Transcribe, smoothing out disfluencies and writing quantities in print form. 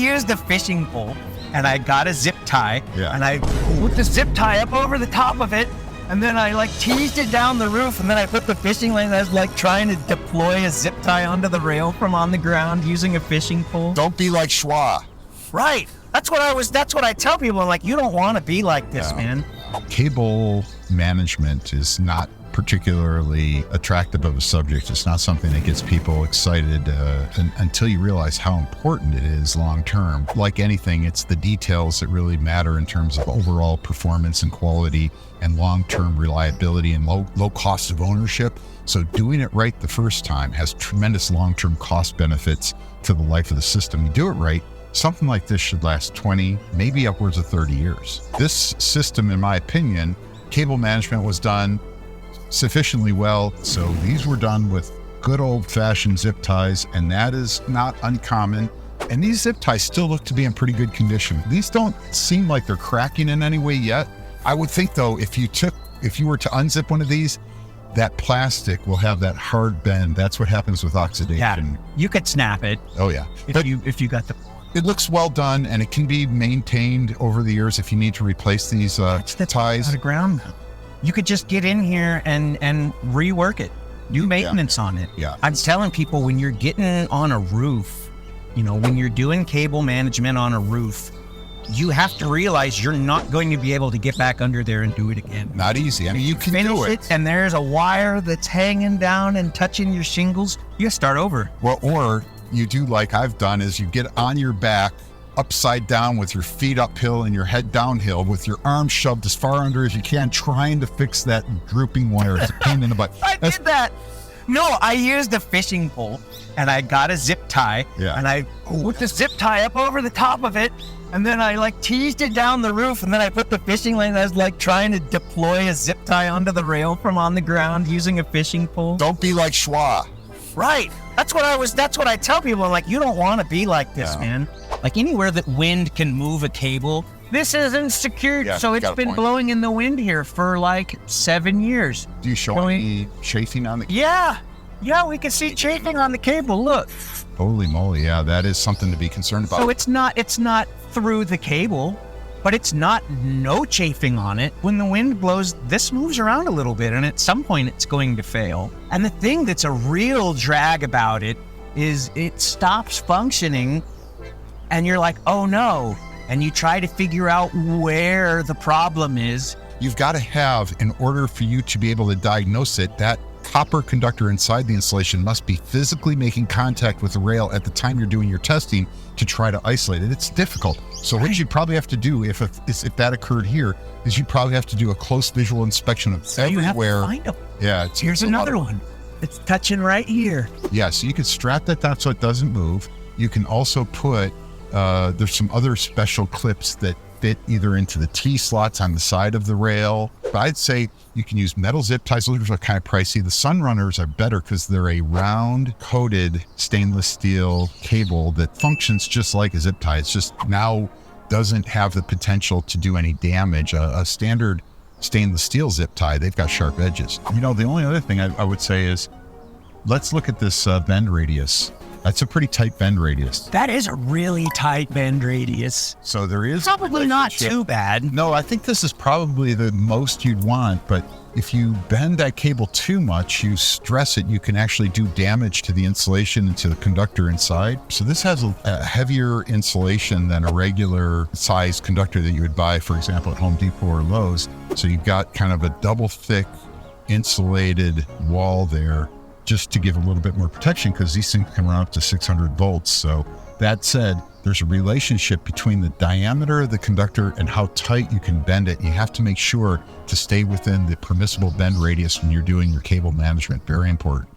used a fishing pole and I got a zip tie and I put the zip tie up over the top of it. And then I like teased it down the roof, and then I put the fishing line. I was like trying to deploy a zip tie onto the rail from on the ground using a fishing pole. Don't be like Schwa. Right. That's what I tell people. I'm like, you don't want to be like this, man. Cable management is not particularly attractive of a subject. It's not something that gets people excited until you realize how important it is long term. Like anything, it's the details that really matter in terms of overall performance and quality and long-term reliability and low cost of ownership. So doing it right the first time has tremendous long-term cost benefits to the life of the system. You do it right, something like this should last 20, maybe upwards of 30 years. This system, in my opinion, cable management was done sufficiently well. So these were done with good old-fashioned zip ties, and that is not uncommon. And these zip ties still look to be in pretty good condition. These don't seem like they're cracking in any way yet. I would think though, if you were to unzip one of these, that plastic will have that hard bend. That's what happens with oxidation. Yeah, you could snap it. Oh yeah. If you got the. It looks well done, and it can be maintained over the years if you need to replace these ties. Out of ground. You could just get in here and rework it. Do maintenance on it. Yeah. I'm telling people, when you're getting on a roof, when you're doing cable management on a roof, you have to realize you're not going to be able to get back under there and do it again. Not easy. I mean, you can do it. And there's a wire that's hanging down and touching your shingles. You start over. Well, or you do like I've done, is you get on your back upside down with your feet uphill and your head downhill with your arms shoved as far under as you can, trying to fix that drooping wire. It's a pain in the butt. I did that. No, I used a fishing pole and I got a zip tie and I put the zip tie up over the top of it. And then I like teased it down the roof, and then I put the fishing line. I was like trying to deploy a zip tie onto the rail from on the ground using a fishing pole. Don't be like Schwa. Right. That's what I tell people. I'm like, you don't want to be like this, man. Like anywhere that wind can move a cable, this isn't secured. Yeah, so it's been blowing in the wind here for like 7 years. Do you show any chafing on the cable? Yeah, we can see chafing on the cable. Look. Holy moly, yeah, that is something to be concerned about. So it's not through the cable, but it's not no chafing on it. When the wind blows, this moves around a little bit, and at some point it's going to fail. And the thing that's a real drag about it is it stops functioning, and you're like, oh no. And you try to figure out where the problem is. You've got to have, in order for you to be able to diagnose it, that copper conductor inside the insulation must be physically making contact with the rail at the time you're doing your testing to try to isolate it. It's difficult. So what you'd probably have to do if that occurred here is you'd probably have to do a close visual inspection of everywhere. You have to find them. Yeah. Here's another one. It's touching right here. Yeah, so you can strap that down so it doesn't move. You can also put, there's some other special clips that fit either into the T-slots on the side of the rail. But I'd say you can use metal zip ties. Those are kind of pricey. The Sunrunners are better because they're a round coated stainless steel cable that functions just like a zip tie. It's just now doesn't have the potential to do any damage. A standard stainless steel zip tie, they've got sharp edges. The only other thing I would say is, let's look at this bend radius. That's a pretty tight bend radius. That is a really tight bend radius. So there is probably not too bad. No, I think this is probably the most you'd want, but if you bend that cable too much, you stress it, you can actually do damage to the insulation and to the conductor inside. So this has a heavier insulation than a regular size conductor that you would buy, for example, at Home Depot or Lowe's. So you've got kind of a double thick insulated wall there, just to give a little bit more protection, because these things can run up to 600 volts. So that said, there's a relationship between the diameter of the conductor and how tight you can bend it. You have to make sure to stay within the permissible bend radius when you're doing your cable management. Very important.